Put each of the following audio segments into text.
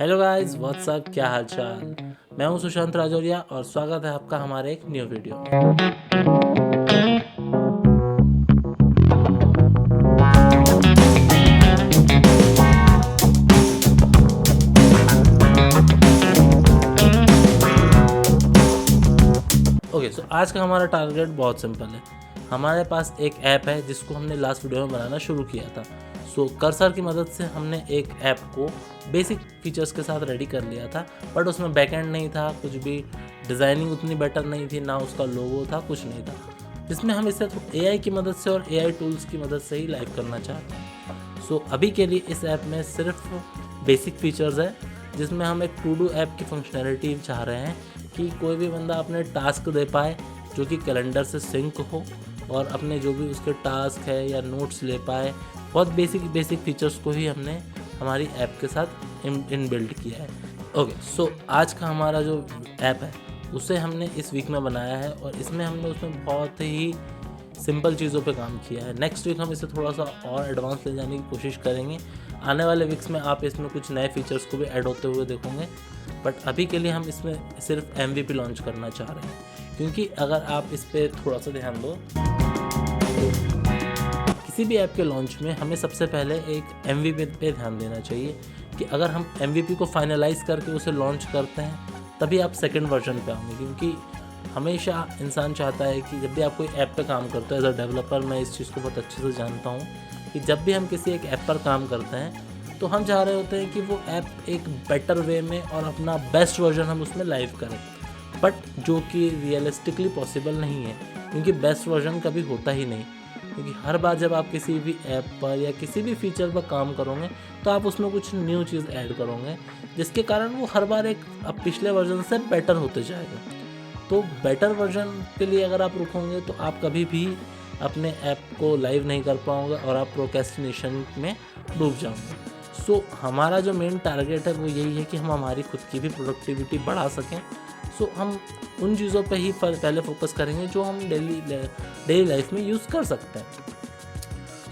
Hello guys, WhatsApp, क्या हाल चाल। मैं हूं सुशांत राजौरिया और स्वागत है आपका हमारे एक न्यू वीडियो में। ओके, सो आज का हमारा टारगेट बहुत सिंपल है। हमारे पास एक ऐप है जिसको हमने लास्ट वीडियो में बनाना शुरू किया था। सो कर्सर की मदद से हमने एक ऐप को बेसिक फीचर्स के साथ रेडी कर लिया था, बट उसमें बैकएंड नहीं था, कुछ भी डिज़ाइनिंग उतनी बेटर नहीं थी, ना उसका लोगो था, कुछ नहीं था, जिसमें हम इसे AI की मदद से और AI टूल्स की मदद से ही लाइव करना चाहते हैं। सो अभी के लिए इस ऐप में सिर्फ बेसिक फीचर्स है, जिसमें हम एक टू डू ऐप की फंक्शनैलिटी चाह रहे हैं कि कोई भी बंदा अपने टास्क दे पाए जो कि कैलेंडर से सिंक हो और अपने जो भी उसके टास्क है या नोट्स ले पाए। बहुत बेसिक फीचर्स को ही हमने हमारी ऐप के साथ इन बिल्ड किया है। ओके, सो आज का हमारा जो ऐप है उसे हमने इस वीक में बनाया है और इसमें हमने उसमें बहुत ही सिंपल चीज़ों पे काम किया है। नेक्स्ट वीक हम इसे थोड़ा सा और एडवांस ले जाने की कोशिश करेंगे। आने वाले वीक्स में आप इसमें कुछ नए फीचर्स को भी ऐड होते हुए देखोगे, बट अभी के लिए हम इसमें सिर्फ MVP लॉन्च करना चाह रहे हैं, क्योंकि अगर आप इस पर थोड़ा सा ध्यान दो तो किसी भी ऐप के लॉन्च में हमें सबसे पहले एक MVP पे ध्यान देना चाहिए कि अगर हम MVP को फाइनलाइज करके उसे लॉन्च करते हैं तभी आप सेकेंड वर्जन पे आओगे। क्योंकि हमेशा इंसान चाहता है कि जब भी आप कोई ऐप पे काम करते हो, एज अ डेवलपर मैं इस चीज़ को बहुत अच्छे से जानता हूँ कि जब भी हम किसी एक ऐप पर काम करते हैं तो हम चाह रहे होते हैं कि वो ऐप एक बेटर वे में और अपना बेस्ट वर्जन हम उसमें लाइव करें, बट जो कि रियलिस्टिकली पॉसिबल नहीं है, क्योंकि बेस्ट वर्जन कभी होता ही नहीं। क्योंकि हर बार जब आप किसी भी ऐप पर या किसी भी फीचर पर काम करोगे तो आप उसमें कुछ न्यू चीज़ ऐड करोगे, जिसके कारण वो हर बार एक अब पिछले वर्जन से बेटर होते जाएगा। तो बेटर वर्जन के लिए अगर आप रुकोगे तो आप कभी भी अपने ऐप को लाइव नहीं कर पाओगे और आप प्रोक्रेस्टिनेशन में डूब जाओगे। सो हमारा जो मेन टारगेट है वो यही है कि हम हमारी खुद की भी प्रोडक्टिविटी बढ़ा सकें। सो हम उन चीज़ों पे ही पहले फोकस करेंगे जो हम डेली लाइफ में यूज़ कर सकते हैं।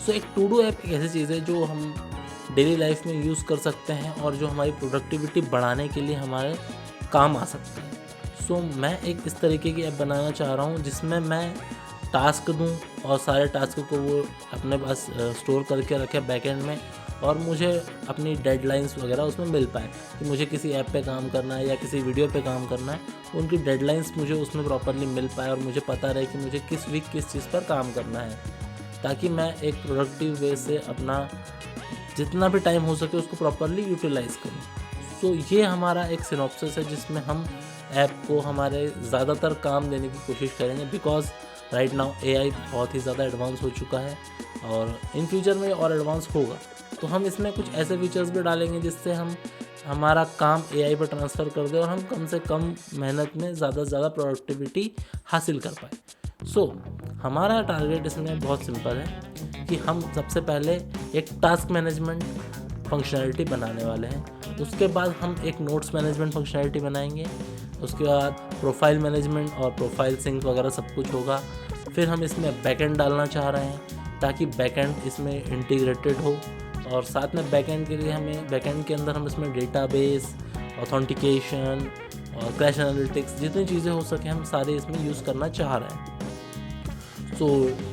सो एक टू डू ऐप एक ऐसी चीज़ है जो हम डेली लाइफ में यूज़ कर सकते हैं और जो हमारी प्रोडक्टिविटी बढ़ाने के लिए हमारे काम आ सकता है। सो मैं एक इस तरीके की ऐप बनाना चाह रहा हूँ जिसमें मैं टास्क दूँ और सारे टास्क को वो अपने पास स्टोर करके रखे बैकएंड में, और मुझे अपनी डेडलाइंस वगैरह उसमें मिल पाए कि मुझे किसी ऐप पे काम करना है या किसी वीडियो पे काम करना है, उनकी डेडलाइंस मुझे उसमें प्रॉपरली मिल पाए और मुझे पता रहे कि मुझे किस वीक किस चीज़ पर काम करना है, ताकि मैं एक प्रोडक्टिव वे से अपना जितना भी टाइम हो सके उसको प्रॉपरली यूटिलाइज़ करूँ। सो ये हमारा एक सिनॉप्सिस है जिसमें हम ऐप को हमारे ज़्यादातर काम देने की कोशिश करेंगे, बिकॉज राइट नाउ AI बहुत ही ज़्यादा एडवांस हो चुका है और इन फ्यूचर में और एडवांस होगा। तो हम इसमें कुछ ऐसे फीचर्स भी डालेंगे जिससे हम हमारा काम AI पर ट्रांसफ़र कर दें और हम कम से कम मेहनत में ज़्यादा से ज़्यादा प्रोडक्टिविटी हासिल कर पाए। सो हमारा टारगेट इसमें बहुत सिंपल है कि हम सबसे पहले एक टास्क मैनेजमेंट फंक्शनैलिटी बनाने वाले हैं। उसके बाद हम एक नोट्स मैनेजमेंट फंक्शनैलिटी बनाएंगे। उसके बाद प्रोफाइल मैनेजमेंट और प्रोफाइल सिंक वगैरह सब कुछ होगा। फिर हम इसमें बैकएंड डालना चाह रहे हैं ताकि बैकएंड इसमें इंटीग्रेटेड हो, और साथ में बैकएंड के लिए हमें बैकएंड के अंदर हम इसमें डेटाबेस, ऑथेंटिकेशन और क्रैश एनालिटिक्स जितनी चीज़ें हो सके हम सारे इसमें यूज़ करना चाह रहे हैं। So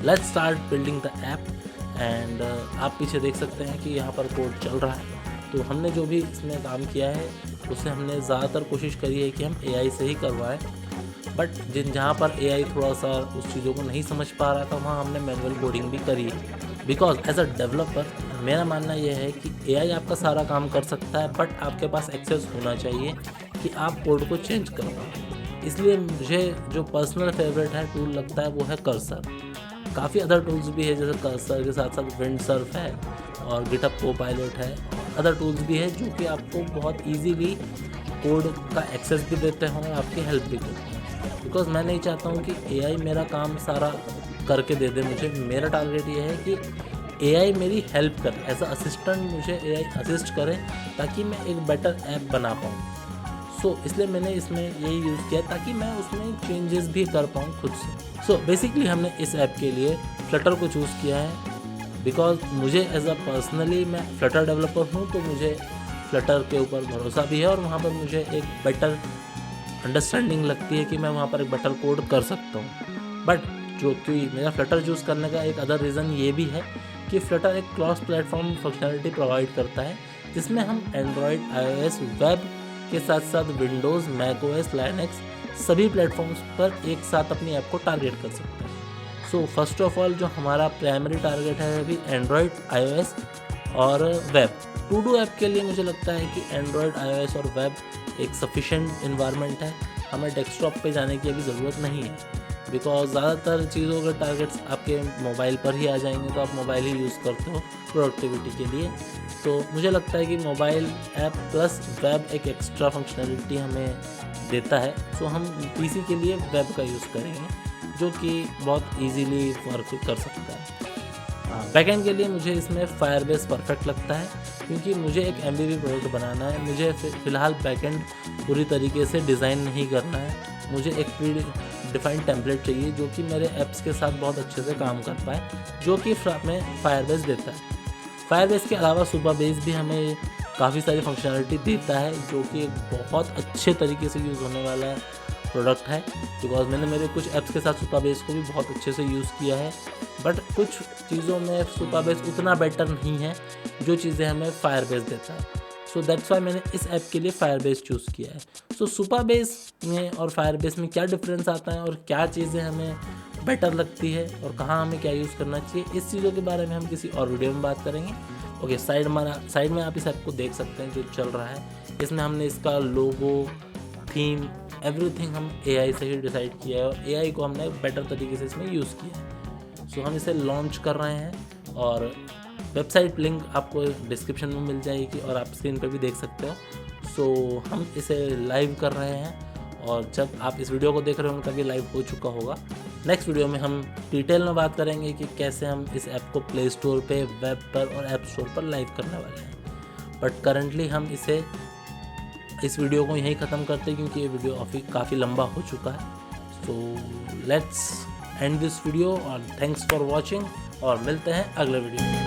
let's start building the app. And आप पीछे देख सकते हैं कि यहाँ पर कोड चल रहा है। तो हमने जो भी इसमें काम किया है उससे हमने ज़्यादातर कोशिश करी है कि हम AI से ही करवाएं, बट जहाँ पर AI थोड़ा सा उस चीज़ों को नहीं समझ पा रहा था वहाँ हमने मैनुअल कोडिंग भी करी है। बिकॉज एज अ डेवलपर मेरा मानना यह है कि AI आपका सारा काम कर सकता है, बट आपके पास एक्सेस होना चाहिए कि आप कोड को चेंज कर पाओ। इसलिए मुझे जो पर्सनल फेवरेट है टूल लगता है वो है कर्सर। काफ़ी अदर टूल्स भी है, जैसे कर्सर के साथ साथ विंडसर्फ है और गिटहब कोपायलट है, अदर टूल्स भी है जो कि आपको बहुत इजीली कोड का एक्सेस भी देते हैं और आपकी हेल्प भी करते हैं। बिकॉज मैं नहीं चाहता हूँ कि AI मेरा काम सारा करके दे दे मुझे। मेरा टारगेट ये है कि AI मेरी हेल्प करे, एज अ असिस्टेंट मुझे AI असिस्ट करे ताकि मैं एक बेटर ऐप बना पाऊँ। सो इसलिए मैंने इसमें यही यूज़ किया ताकि मैं उसमें चेंजेस भी कर पाऊँ खुद से। सो बेसिकली हमने इस ऐप के लिए फ्लटर को चूज़ किया है, बिकॉज मुझे एज अ पर्सनली मैं फ्लटर डेवलपर हूँ, तो मुझे फ्लटर के ऊपर भरोसा भी है और वहाँ पर मुझे एक बेटर अंडरस्टैंडिंग लगती है कि मैं वहाँ पर एक बेटर कोड कर सकता हूँ। बट जो कि मेरा फ्लटर चूज़ करने का एक अदर रीज़न ये भी है कि फ्लटर एक क्रॉस प्लेटफॉर्म फंक्शनलिटी प्रोवाइड करता है, जिसमें हम एंड्रॉयड, iOS, वेब के साथ साथ विंडोज़, मैकओएस, लाइनक्स सभी प्लेटफॉर्म्स पर एक साथ अपनी ऐप को टारगेट कर सकते हैं। सो फर्स्ट ऑफ ऑल जो हमारा प्राइमरी टारगेट है अभी एंड्रॉयड, iOS और वेब। टू डू ऐप के लिए मुझे लगता है कि एंड्रॉयड, iOS और वेब एक सफिशेंट इन्वायरमेंट है, हमें डेस्कटॉप पे जाने की अभी ज़रूरत नहीं है, बिकॉज ज़्यादातर चीज़ों के टारगेट्स आपके मोबाइल पर ही आ जाएंगे, तो आप मोबाइल ही यूज़ करते हो प्रोडक्टिविटी के लिए। तो मुझे लगता है कि मोबाइल ऐप प्लस वेब एक एक्स्ट्रा फंक्शनलिटी हमें देता है, सो हम पीसी के लिए वेब का यूज़ करेंगे जो कि बहुत इजीली वर्क कर सकता है। बैकएंड के लिए मुझे इसमें फायरबेस परफेक्ट लगता है, क्योंकि मुझे एक MVP प्रोडक्ट बनाना है, मुझे फ़िलहाल बैकएंड पूरी तरीके से डिज़ाइन नहीं करना है, मुझे एक प्री डिफाइंड टेम्पलेट चाहिए जो कि मेरे ऐप्स के साथ बहुत अच्छे से काम कर पाए, जो कि हमें फायरबेस देता है। फायरबेस के अलावा सुपरबेस भी हमें काफ़ी सारी फंक्शनलिटी देता है, जो कि एक बहुत अच्छे तरीके से यूज़ होने वाला प्रोडक्ट है, बिकॉज मैंने मेरे कुछ ऐप्स के साथ सुपरबेस को भी बहुत अच्छे से यूज़ किया है। बट कुछ चीज़ों में सुपरबेस उतना बेटर नहीं है जो चीज़ें हमें फायरबेस देता है, सो दैट्स वाई मैंने इस ऐप के लिए फायरबेस चूज़ किया है। सो सुपरबेस में और फायरबेस में क्या डिफरेंस आता है और क्या चीज़ें हमें बेटर लगती है और कहाँ हमें क्या यूज़ करना चाहिए, इस चीज़ों के बारे में हम किसी और वीडियो में बात करेंगे। ओके, साइड में आप इस ऐप को देख सकते हैं जो चल रहा है। इसमें हमने इसका लोगो, थीम, एवरीथिंग हम AI से ही डिसाइड किया है और AI को हमने बेटर तरीके से इसमें यूज़ किया है। सो हम इसे लॉन्च कर रहे हैं और वेबसाइट लिंक आपको डिस्क्रिप्शन में मिल जाएगी और आप स्क्रीन पर भी देख सकते हो। सो हम इसे लाइव कर रहे हैं और जब आप इस वीडियो को देख रहे होंगे तभी लाइव हो चुका होगा। नेक्स्ट वीडियो में हम डिटेल में बात करेंगे कि कैसे हम इस ऐप को प्ले स्टोर पे, वेब पर और ऐप स्टोर पर लाइव करने वाले हैं। बट करंटली हम इस वीडियो को यहीं ख़त्म करते हैं क्योंकि ये वीडियो काफ़ी लंबा हो चुका है। So let's end this video और थैंक्स फॉर वॉचिंग और मिलते हैं अगले वीडियो में।